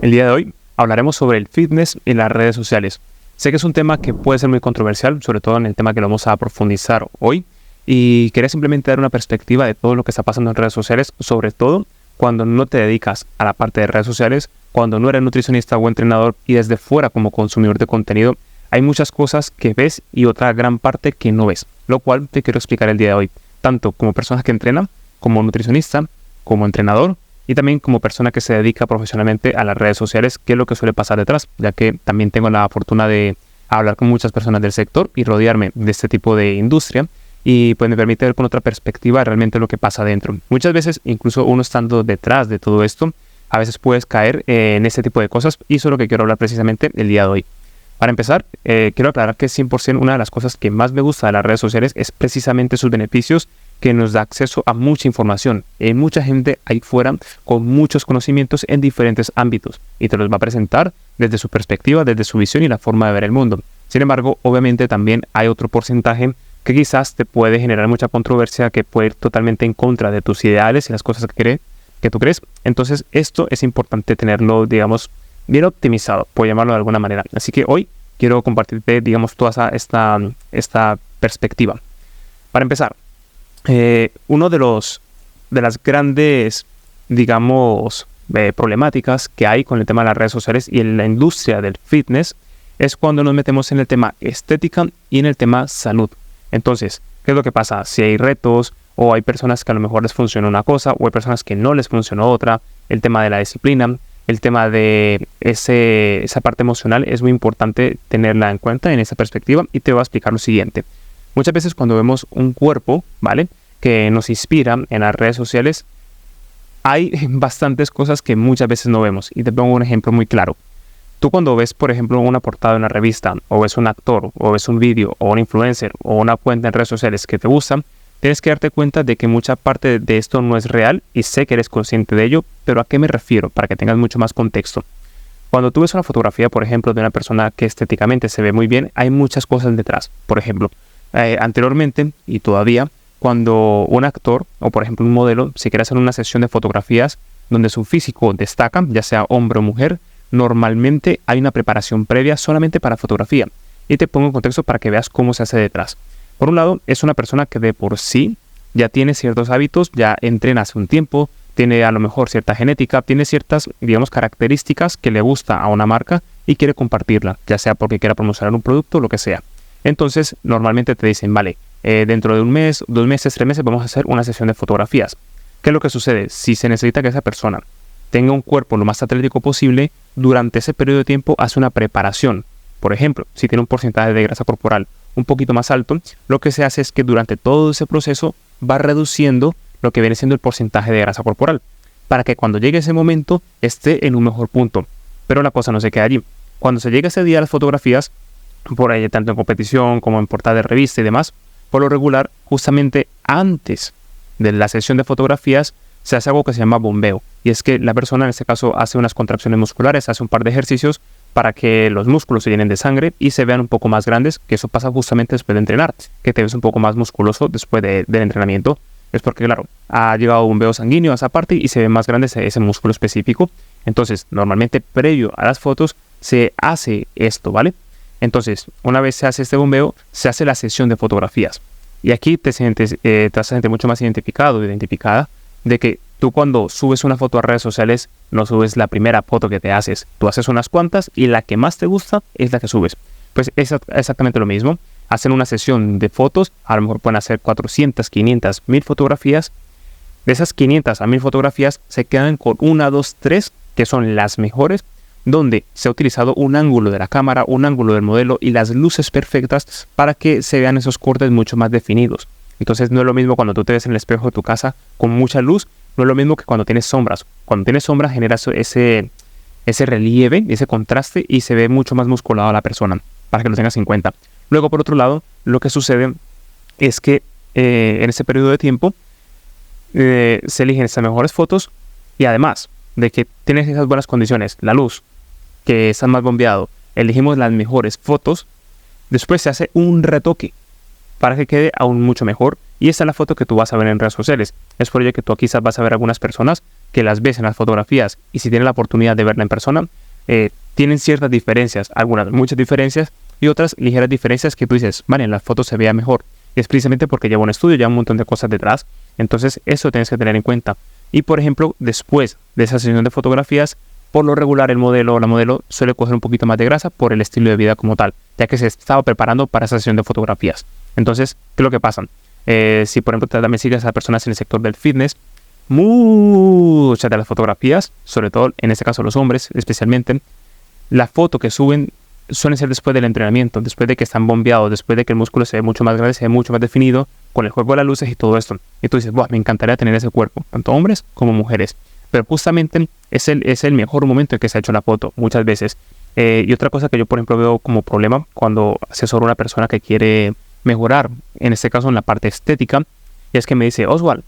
El día de hoy hablaremos sobre el fitness y las redes sociales. Sé que es un tema que puede ser muy controversial, sobre todo en el tema que lo vamos a profundizar hoy, y quería simplemente dar una perspectiva de todo lo que está pasando en redes sociales, sobre todo cuando no te dedicas a la parte de redes sociales, cuando no eres nutricionista o entrenador y desde fuera como consumidor de contenido, hay muchas cosas que ves y otra gran parte que no ves, lo cual te quiero explicar el día de hoy, tanto como persona que entrena, como nutricionista, como entrenador, y también como persona que se dedica profesionalmente a las redes sociales, que es lo que suele pasar detrás, ya que también tengo la fortuna de hablar con muchas personas del sector y rodearme de este tipo de industria, y pues me permite ver con otra perspectiva realmente lo que pasa dentro. Muchas veces, incluso uno estando detrás de todo esto, a veces puedes caer en este tipo de cosas, y eso es lo que quiero hablar precisamente el día de hoy. Para empezar, quiero aclarar que 100% una de las cosas que más me gusta de las redes sociales es precisamente sus beneficios, que nos da acceso a mucha información. Hay mucha gente ahí fuera con muchos conocimientos en diferentes ámbitos y te los va a presentar desde su perspectiva, desde su visión y la forma de ver el mundo. Sin embargo, obviamente también hay otro porcentaje que quizás te puede generar mucha controversia, que puede ir totalmente en contra de tus ideales y las cosas que tú crees. Entonces esto es importante tenerlo, digamos, bien optimizado, por llamarlo de alguna manera. Así que hoy quiero compartirte, digamos, toda esta perspectiva. Para empezar, uno de las grandes, digamos, problemáticas que hay con el tema de las redes sociales y en la industria del fitness es cuando nos metemos en el tema estética y en el tema salud. Entonces, ¿qué es lo que pasa? Si hay retos o hay personas que a lo mejor les funciona una cosa o hay personas que no les funciona otra, el tema de la disciplina, el tema de esa parte emocional es muy importante tenerla en cuenta en esa perspectiva, y te voy a explicar lo siguiente. Muchas veces cuando vemos un cuerpo, ¿vale?, que nos inspira en las redes sociales, hay bastantes cosas que muchas veces no vemos. Y te pongo un ejemplo muy claro. Tú cuando ves, por ejemplo, una portada de una revista, o ves un actor, o ves un vídeo, o un influencer, o una cuenta en redes sociales que te gusta, tienes que darte cuenta de que mucha parte de esto no es real, y sé que eres consciente de ello, pero ¿a qué me refiero? Para que tengas mucho más contexto. Cuando tú ves una fotografía, por ejemplo, de una persona que estéticamente se ve muy bien, hay muchas cosas detrás. Por ejemplo, anteriormente y todavía, cuando un actor o por ejemplo un modelo se quiere hacer una sesión de fotografías donde su físico destaca, ya sea hombre o mujer, normalmente hay una preparación previa solamente para fotografía. Y te pongo en contexto para que veas cómo se hace detrás. Por un lado, es una persona que de por sí ya tiene ciertos hábitos, ya entrena hace un tiempo, tiene a lo mejor cierta genética, tiene ciertas, digamos, características que le gusta a una marca y quiere compartirla, ya sea porque quiera promocionar un producto o lo que sea. Entonces, normalmente te dicen, vale, dentro de un mes, 2 meses, 3 meses vamos a hacer una sesión de fotografías. ¿Qué es lo que sucede? Si se necesita que esa persona tenga un cuerpo lo más atlético posible, durante ese periodo de tiempo hace una preparación. Por ejemplo, si tiene un porcentaje de grasa corporal un poquito más alto, lo que se hace es que durante todo ese proceso va reduciendo lo que viene siendo el porcentaje de grasa corporal, para que cuando llegue ese momento esté en un mejor punto. Pero la cosa no se queda allí. Cuando se llega ese día a las fotografías, por ahí tanto en competición como en portada de revista y demás, por lo regular, justamente antes de la sesión de fotografías se hace algo que se llama bombeo, y es que la persona en este caso hace unas contracciones musculares, hace un par de ejercicios para que los músculos se llenen de sangre y se vean un poco más grandes, que eso pasa justamente después de entrenar, que te ves un poco más musculoso después del entrenamiento. Es porque, claro, ha llegado un bombeo sanguíneo a esa parte y se ve más grande ese músculo específico. Entonces, normalmente previo a las fotos se hace esto, ¿vale? Entonces, una vez se hace este bombeo, se hace la sesión de fotografías. Y aquí te vas a sentir mucho más identificado o identificada de que tú cuando subes una foto a redes sociales, no subes la primera foto que te haces. Tú haces unas cuantas y la que más te gusta es la que subes. Pues es exactamente lo mismo. Hacen una sesión de fotos, a lo mejor pueden hacer 400, 500, 1000 fotografías. De esas 500 a 1000 fotografías se quedan con 1, 2, 3, que son las mejores, donde se ha utilizado un ángulo de la cámara, un ángulo del modelo y las luces perfectas para que se vean esos cortes mucho más definidos. Entonces no es lo mismo cuando tú te ves en el espejo de tu casa con mucha luz, no es lo mismo que cuando tienes sombras. Cuando tienes sombras genera ese relieve, ese contraste, y se ve mucho más musculado a la persona, para que lo tengas en cuenta. Luego, por otro lado, lo que sucede es que en ese periodo de tiempo se eligen esas mejores fotos, y además de que tienes esas buenas condiciones, la luz, que está más bombeado, elegimos las mejores fotos, después se hace un retoque para que quede aún mucho mejor, y esta es la foto que tú vas a ver en redes sociales. Es por ello que tú quizás vas a ver algunas personas que las ves en las fotografías y si tienes la oportunidad de verla en persona, tienen ciertas diferencias, algunas muchas diferencias y otras ligeras diferencias que tú dices, vale, en las fotos se vea mejor. Y es precisamente porque lleva un estudio, lleva un montón de cosas detrás. Entonces eso tienes que tener en cuenta. Y por ejemplo, después de esa sesión de fotografías, por lo regular el modelo o la modelo suele coger un poquito más de grasa por el estilo de vida como tal, ya que se estaba preparando para esa sesión de fotografías. Entonces, ¿qué es lo que pasa? Si por ejemplo también sigues a personas en el sector del fitness, muchas de las fotografías, sobre todo en este caso los hombres especialmente, la foto que suben suelen ser después del entrenamiento, después de que están bombeados, después de que el músculo se ve mucho más grande, se ve mucho más definido, con el juego de las luces y todo esto. Y tú dices, "Buah, me encantaría tener ese cuerpo", tanto hombres como mujeres. Pero justamente es el mejor momento en que se ha hecho la foto, muchas veces. Y otra cosa que yo, por ejemplo, veo como problema cuando asesoro a una persona que quiere mejorar, en este caso en la parte estética, es que me dice, Oswald,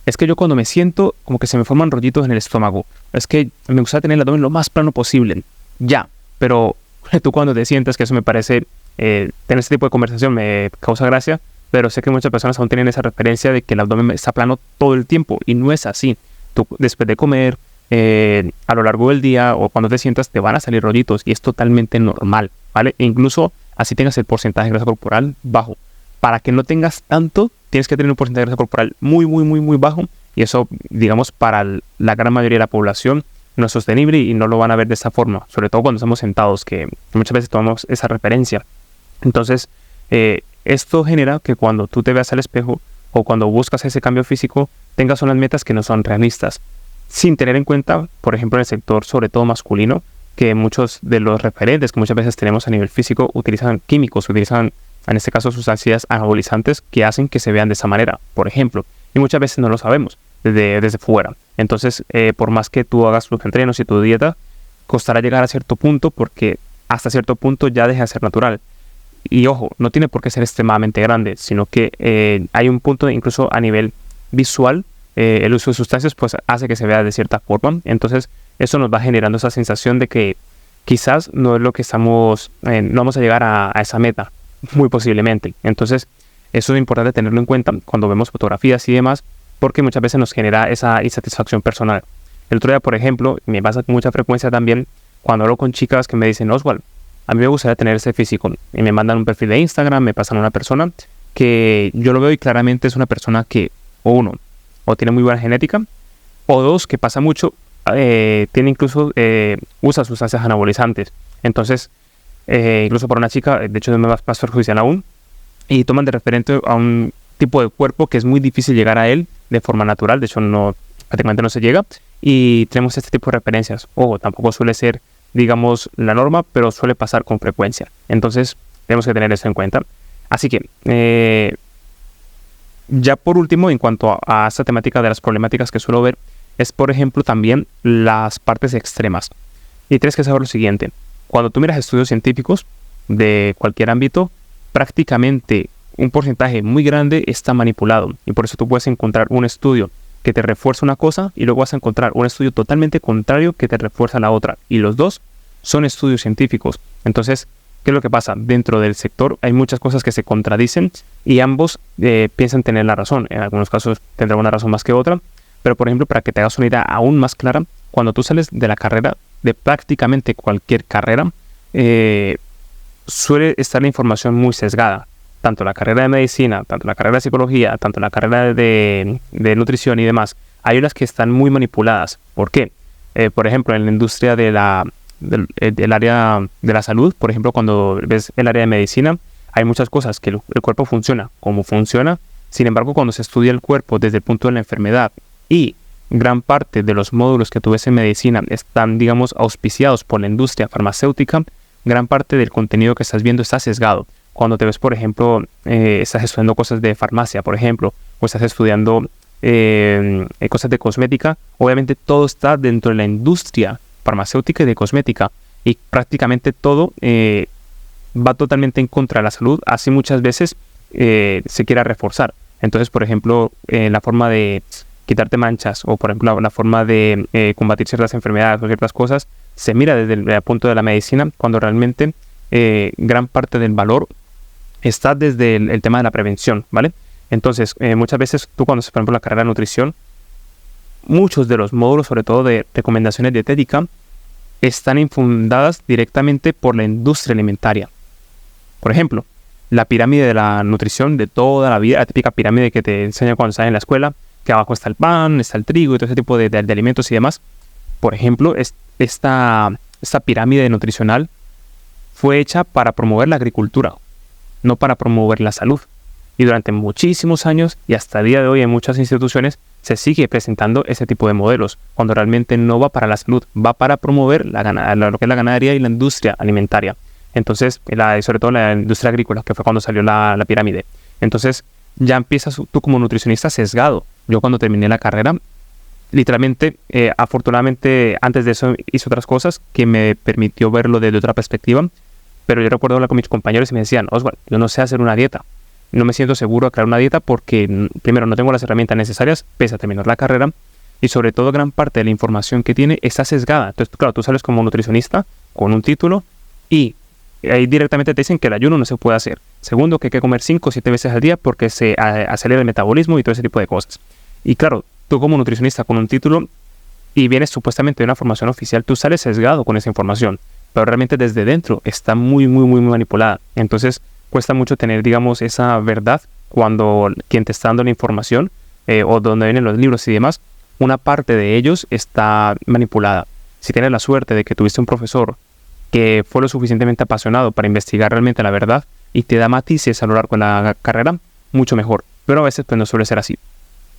es que yo cuando me siento, como que se me forman rollitos en el estómago. Es que me gusta tener el abdomen lo más plano posible. Ya, pero tú cuando te sientas, que eso me parece, tener este tipo de conversación me causa gracia, pero sé que muchas personas aún tienen esa referencia de que el abdomen está plano todo el tiempo, y no es así. Tú después de comer, a lo largo del día o cuando te sientas, te van a salir rollitos y es totalmente normal, ¿vale? E incluso así tengas el porcentaje de grasa corporal bajo. Para que no tengas tanto, tienes que tener un porcentaje de grasa corporal muy, muy, muy, muy bajo, y eso, digamos, para la gran mayoría de la población no es sostenible y no lo van a ver de esta forma, sobre todo cuando estamos sentados, que muchas veces tomamos esa referencia. Entonces, esto genera que cuando tú te veas al espejo o cuando buscas ese cambio físico, tengas unas metas que no son realistas, sin tener en cuenta, por ejemplo, en el sector sobre todo masculino, que muchos de los referentes que muchas veces tenemos a nivel físico utilizan químicos, utilizan en este caso sustancias anabolizantes que hacen que se vean de esa manera, por ejemplo, y muchas veces no lo sabemos desde fuera. Entonces, por más que tú hagas tus entrenos y tu dieta, costará llegar a cierto punto porque hasta cierto punto ya deja de ser natural. Y ojo, no tiene por qué ser extremadamente grande, sino que hay un punto incluso a nivel visual, el uso de sustancias pues hace que se vea de cierta forma. Entonces eso nos va generando esa sensación de que quizás no es lo que estamos, no vamos a llegar a esa meta, muy posiblemente. Entonces eso es importante tenerlo en cuenta cuando vemos fotografías y demás, porque muchas veces nos genera esa insatisfacción personal. El otro día, por ejemplo, me pasa con mucha frecuencia también cuando hablo con chicas que me dicen, Oswald, a mí me gustaría tener ese físico, y me mandan un perfil de Instagram, me pasan a una persona que yo lo veo y claramente es una persona que, o uno, o tiene muy buena genética, o dos, que pasa mucho, tiene incluso, usa sustancias anabolizantes. Entonces, incluso para una chica, de hecho es más perjudicial aún, y toman de referente a un tipo de cuerpo que es muy difícil llegar a él de forma natural, de hecho prácticamente no se llega, y tenemos este tipo de referencias. Ojo, tampoco suele ser, digamos, la norma, pero suele pasar con frecuencia. Entonces, tenemos que tener eso en cuenta. Así que, ya por último, en cuanto a esta temática de las problemáticas que suelo ver, es por ejemplo también las partes extremas. Y tienes que saber lo siguiente: cuando tú miras estudios científicos de cualquier ámbito, prácticamente un porcentaje muy grande está manipulado. Y por eso tú puedes encontrar un estudio que te refuerza una cosa y luego vas a encontrar un estudio totalmente contrario que te refuerza la otra. Y los dos son estudios científicos. Entonces, ¿qué es lo que pasa? Dentro del sector hay muchas cosas que se contradicen y ambos piensan tener la razón. En algunos casos tendrán una razón más que otra. Pero, por ejemplo, para que te hagas una idea aún más clara, cuando tú sales de la carrera, de prácticamente cualquier carrera, suele estar la información muy sesgada. Tanto la carrera de medicina, tanto la carrera de psicología, tanto la carrera de nutrición y demás, hay unas que están muy manipuladas. ¿Por qué? Por ejemplo, en la industria del área de la salud, por ejemplo, cuando ves el área de medicina, hay muchas cosas que el cuerpo funciona como funciona. Sin embargo, cuando se estudia el cuerpo desde el punto de la enfermedad y gran parte de los módulos que tú ves en medicina están, digamos, auspiciados por la industria farmacéutica, gran parte del contenido que estás viendo está sesgado. Cuando te ves, por ejemplo, estás estudiando cosas de farmacia, por ejemplo, o estás estudiando cosas de cosmética, obviamente todo está dentro de la industria farmacéutica y de cosmética, y prácticamente todo va totalmente en contra de la salud, así muchas veces se quiera reforzar. Entonces, por ejemplo, la forma de quitarte manchas, o por ejemplo la forma de combatir ciertas enfermedades o ciertas cosas, se mira desde el punto de la medicina, cuando realmente gran parte del valor está desde el tema de la prevención, ¿vale? Entonces, muchas veces tú cuando haces, por ejemplo, la carrera de nutrición, muchos de los módulos, sobre todo de recomendaciones dietéticas, están infundadas directamente por la industria alimentaria. Por ejemplo, la pirámide de la nutrición de toda la vida, la típica pirámide que te enseñan cuando estás en la escuela, que abajo está el pan, está el trigo y todo ese tipo de alimentos y demás. Por ejemplo, esta pirámide nutricional fue hecha para promover la agricultura, no para promover la salud. Y durante muchísimos años y hasta el día de hoy en muchas instituciones se sigue presentando ese tipo de modelos, cuando realmente no va para la salud, va para promover lo que es la ganadería y la industria alimentaria. Entonces, sobre todo la industria agrícola, que fue cuando salió la pirámide. Entonces, ya empiezas tú como nutricionista sesgado. Yo cuando terminé la carrera, literalmente, afortunadamente, antes de eso hice otras cosas que me permitió verlo desde otra perspectiva. Pero yo recuerdo hablar con mis compañeros y me decían, Oswald, yo no sé hacer una dieta. No me siento seguro a crear una dieta porque, primero, no tengo las herramientas necesarias, pese a terminar la carrera. Y sobre todo, gran parte de la información que tiene está sesgada. Entonces, claro, tú sales como nutricionista con un título y ahí directamente te dicen que el ayuno no se puede hacer. Segundo, que hay que comer 5 o 7 veces al día porque se acelera el metabolismo y todo ese tipo de cosas. Y claro, tú como nutricionista con un título y vienes supuestamente de una formación oficial, tú sales sesgado con esa información. Pero realmente desde dentro está muy manipulada. Entonces, cuesta mucho tener, digamos, esa verdad cuando quien te está dando la información o donde vienen los libros y demás, una parte de ellos está manipulada. Si tienes la suerte de que tuviste un profesor que fue lo suficientemente apasionado para investigar realmente la verdad y te da matices a lo largo de la carrera, mucho mejor. Pero a veces pues no suele ser así.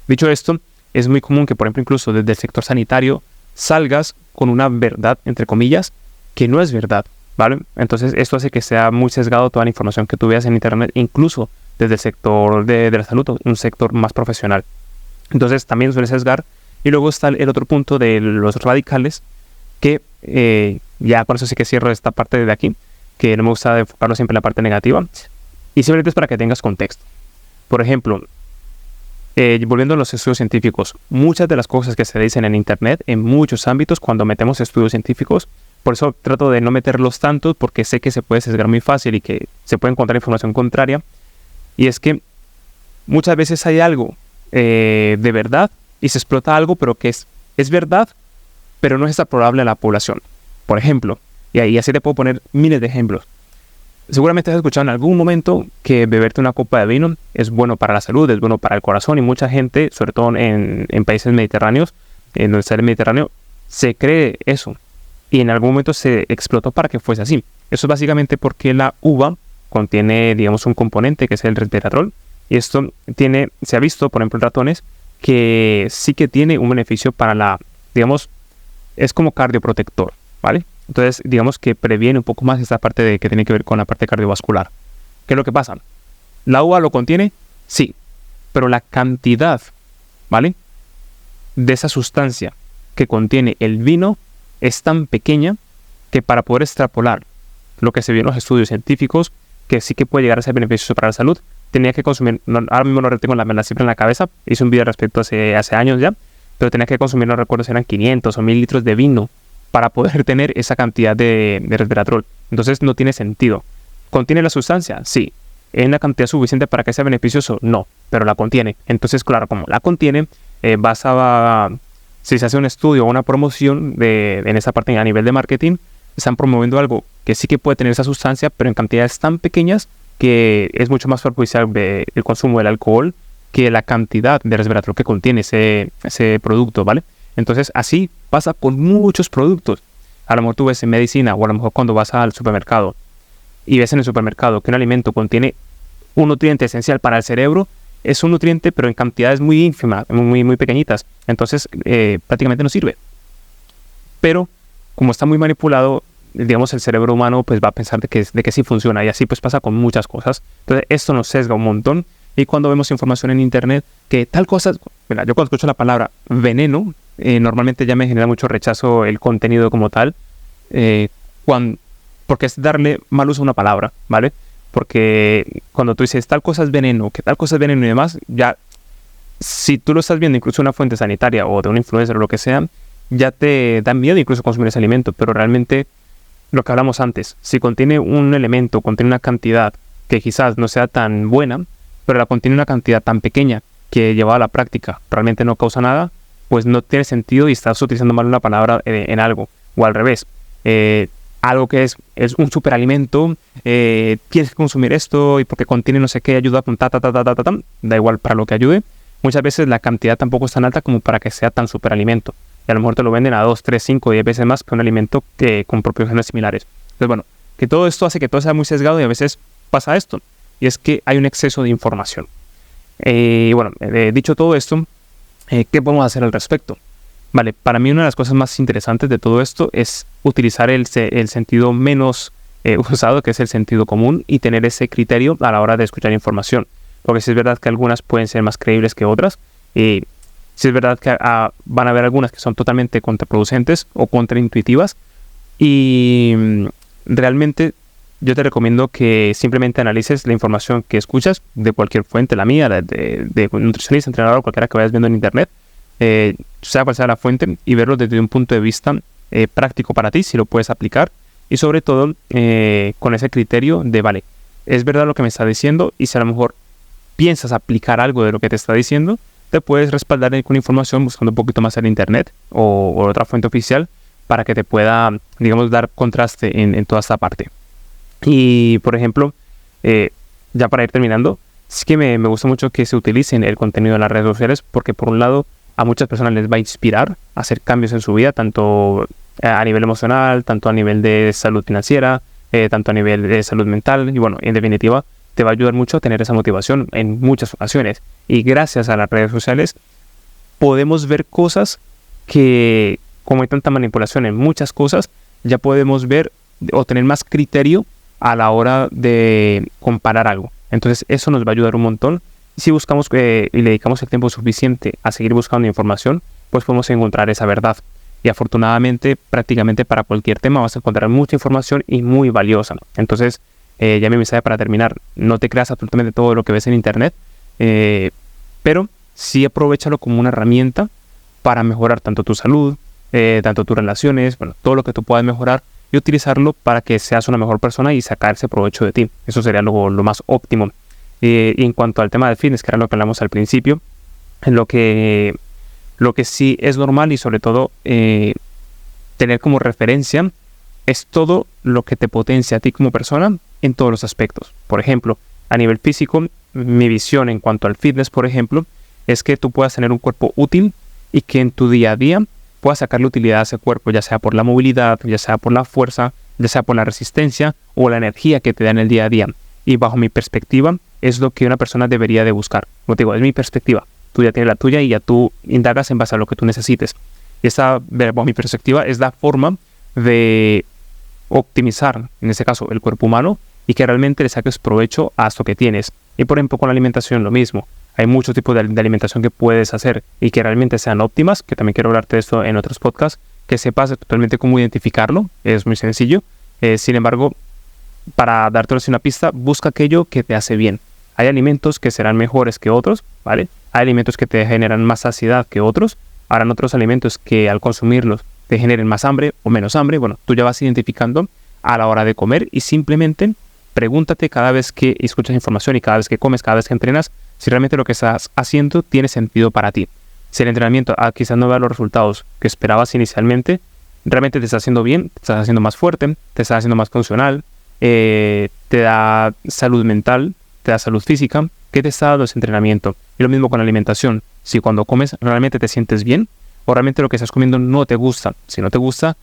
Dicho esto, es muy común que, por ejemplo, incluso desde el sector sanitario salgas con una verdad, entre comillas, que no es verdad, ¿vale? Entonces esto hace que sea muy sesgado toda la información que tú veas en internet, incluso desde el sector de la salud, un sector más profesional. Entonces también suele sesgar. Y luego está el otro punto de los radicales, que ya con eso sí que cierro esta parte de aquí, que no me gusta enfocarlo siempre en la parte negativa, y simplemente es para que tengas contexto. Por ejemplo, volviendo a los estudios científicos, muchas de las cosas que se dicen en internet, en muchos ámbitos, cuando metemos estudios científicos, por eso trato de no meterlos tanto, porque sé que se puede sesgar muy fácil y que se puede encontrar información contraria, y es que muchas veces hay algo de verdad y se explota algo, pero que es verdad, pero no es extrapolable a la población. Por ejemplo, y así te puedo poner miles de ejemplos. Seguramente has escuchado en algún momento que beberte una copa de vino es bueno para la salud, es bueno para el corazón, y mucha gente, sobre todo en países mediterráneos, en donde está el Mediterráneo, se cree eso. Y en algún momento se explotó para que fuese así. Eso es básicamente porque la uva contiene, digamos, un componente que es el resveratrol. Y esto se ha visto, por ejemplo, en ratones, que sí que tiene un beneficio para digamos, es como cardioprotector, ¿vale? Entonces, digamos que previene un poco más esta parte que tiene que ver con la parte cardiovascular. ¿Qué es lo que pasa? ¿La uva lo contiene? Sí, pero la cantidad, ¿vale?, de esa sustancia que contiene el vino es tan pequeña que para poder extrapolar lo que se vio en los estudios científicos, que sí que puede llegar a ser beneficioso para la salud, tenía que consumir, ahora mismo no retengo la cifra en la cabeza, hice un video al respecto hace años ya, pero tenía que consumir, no recuerdo si eran 500 o 1000 litros de vino para poder tener esa cantidad de resveratrol. Entonces no tiene sentido. ¿Contiene la sustancia? Sí. ¿Es una cantidad suficiente para que sea beneficioso? No, pero la contiene. Entonces, claro, como la contiene, si se hace un estudio o una promoción en esa parte a nivel de marketing, están promoviendo algo que sí que puede tener esa sustancia, pero en cantidades tan pequeñas que es mucho más perjudicial el consumo del alcohol que la cantidad de resveratrol que contiene ese producto, ¿vale? Entonces, así pasa con muchos productos. A lo mejor tú ves en medicina, o a lo mejor cuando vas al supermercado y ves en el supermercado que un alimento contiene un nutriente esencial para el cerebro, es un nutriente, pero en cantidades muy ínfimas, muy pequeñitas. Entonces, prácticamente no sirve. Pero, como está muy manipulado, digamos, el cerebro humano pues va a pensar de que sí funciona. Y así pues pasa con muchas cosas. Entonces, esto nos sesga un montón. Y cuando vemos información en internet que tal cosa, mira, yo cuando escucho la palabra veneno, normalmente ya me genera mucho rechazo el contenido como tal, porque es darle mal uso a una palabra, ¿vale? Porque cuando tú dices tal cosa es veneno, que tal cosa es veneno y demás, ya, si tú lo estás viendo incluso en una fuente sanitaria o de un influencer o lo que sea, ya te da miedo incluso consumir ese alimento. Pero realmente, lo que hablamos antes, si contiene un elemento, contiene una cantidad que quizás no sea tan buena, pero la contiene una cantidad tan pequeña que llevada a la práctica realmente no causa nada, pues no tiene sentido y estás utilizando mal una palabra en algo, o al revés. Algo que es un superalimento, tienes que consumir esto y porque contiene no sé qué, ayuda con da igual para lo que ayude. Muchas veces la cantidad tampoco es tan alta como para que sea tan superalimento. Y a lo mejor te lo venden a 2, 3, 5, 10 veces más que un alimento con proporciones similares. Entonces, bueno, que todo esto hace que todo sea muy sesgado y a veces pasa esto. Y es que hay un exceso de información. Dicho todo esto, ¿qué podemos hacer al respecto? Vale, para mí una de las cosas más interesantes de todo esto es utilizar el sentido menos usado, que es el sentido común, y tener ese criterio a la hora de escuchar información. Porque sí es verdad que algunas pueden ser más creíbles que otras, y sí es verdad que van a haber algunas que son totalmente contraproducentes o contraintuitivas, y realmente yo te recomiendo que simplemente analices la información que escuchas de cualquier fuente, la mía, de nutricionista, entrenador, cualquiera que vayas viendo en internet, sea cual sea la fuente, y verlo desde un punto de vista práctico para ti, si lo puedes aplicar, y sobre todo con ese criterio de, vale, es verdad lo que me está diciendo, y si a lo mejor piensas aplicar algo de lo que te está diciendo, te puedes respaldar con información buscando un poquito más en internet o otra fuente oficial para que te pueda, digamos, dar contraste en toda esta parte. Y, por ejemplo, ya para ir terminando, es que me gusta mucho que se utilicen el contenido en las redes sociales porque, por un lado, a muchas personas les va a inspirar a hacer cambios en su vida, tanto a nivel emocional, tanto a nivel de salud financiera, tanto a nivel de salud mental. Y bueno, en definitiva, te va a ayudar mucho a tener esa motivación en muchas ocasiones. Y gracias a las redes sociales podemos ver cosas que, como hay tanta manipulación en muchas cosas, ya podemos ver o tener más criterio a la hora de comparar algo. Entonces eso nos va a ayudar un montón. Y si buscamos y le dedicamos el tiempo suficiente a seguir buscando información, pues podemos encontrar esa verdad. Y afortunadamente, prácticamente para cualquier tema vas a encontrar mucha información y muy valiosa. Entonces, ya mi mensaje para terminar, no te creas absolutamente todo lo que ves en internet, pero sí aprovéchalo como una herramienta para mejorar tanto tu salud, tanto tus relaciones, bueno, todo lo que tú puedas mejorar, y utilizarlo para que seas una mejor persona y sacarse provecho de ti. Eso sería lo más óptimo. Y en cuanto al tema del fitness, que era lo que hablamos al principio, lo que sí es normal y sobre todo tener como referencia es todo lo que te potencia a ti como persona en todos los aspectos. Por ejemplo, a nivel físico, mi visión en cuanto al fitness, por ejemplo, es que tú puedas tener un cuerpo útil y que en tu día a día puedas sacarle utilidad a ese cuerpo, ya sea por la movilidad, ya sea por la fuerza, ya sea por la resistencia o la energía que te da en el día a día. Y bajo mi perspectiva, es lo que una persona debería de buscar. Como te digo, es mi perspectiva. Tú ya tienes la tuya y ya tú indagas en base a lo que tú necesites. Y esa, bajo mi perspectiva, es la forma de optimizar, en este caso, el cuerpo humano y que realmente le saques provecho a esto que tienes. Y por ejemplo, con la alimentación lo mismo. Hay muchos tipos de alimentación que puedes hacer y que realmente sean óptimas, que también quiero hablarte de esto en otros podcasts, que sepas totalmente cómo identificarlo. Es muy sencillo. Sin embargo, para darte una pista, busca aquello que te hace bien. Hay alimentos que serán mejores que otros, ¿vale? Hay alimentos que te generan más saciedad que otros. Habrán otros alimentos que al consumirlos te generen más hambre o menos hambre. Bueno, tú ya vas identificando a la hora de comer y simplemente pregúntate cada vez que escuchas información y cada vez que comes, cada vez que entrenas, si realmente lo que estás haciendo tiene sentido para ti. Si el entrenamiento quizás no da los resultados que esperabas inicialmente, realmente te está haciendo bien, te estás haciendo más fuerte, te estás haciendo más funcional, te da salud mental, te da salud física. ¿Qué te está dando ese entrenamiento? Y lo mismo con la alimentación. Si cuando comes realmente te sientes bien o realmente lo que estás comiendo no te gusta. Si no te gusta,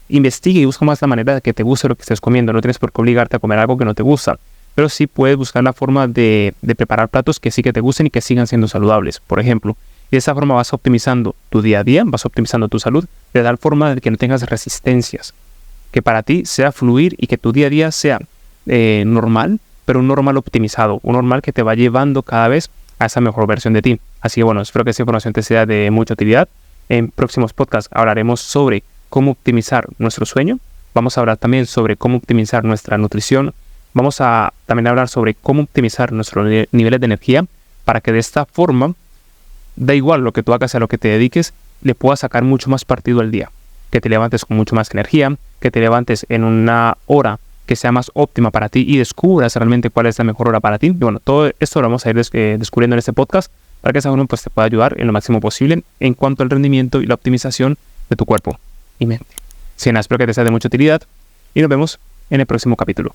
investiga y busca más la manera de que te guste lo que estés comiendo. No tienes por qué obligarte a comer algo que no te gusta. Pero sí puedes buscar la forma de preparar platos que sí que te gusten y que sigan siendo saludables, por ejemplo. Y de esa forma vas optimizando tu día a día, vas optimizando tu salud, de tal forma de que no tengas resistencias. Que para ti sea fluir y que tu día a día sea normal, pero un normal optimizado, un normal que te va llevando cada vez a esa mejor versión de ti. Así que bueno, espero que esta información te sea de mucha utilidad. En próximos podcasts hablaremos sobre cómo optimizar nuestro sueño. Vamos a hablar también sobre cómo optimizar nuestra nutrición. Vamos a también hablar sobre cómo optimizar nuestros niveles de energía para que de esta forma, da igual lo que tú hagas, a lo que te dediques, le puedas sacar mucho más partido al día. Que te levantes con mucho más energía, que te levantes en una hora que sea más óptima para ti y descubras realmente cuál es la mejor hora para ti. Y bueno, todo esto lo vamos a ir descubriendo en este podcast. para que esa uno pues te pueda ayudar en lo máximo posible en cuanto al rendimiento y la optimización de tu cuerpo y mente. Espero que te sea de mucha utilidad y nos vemos en el próximo capítulo.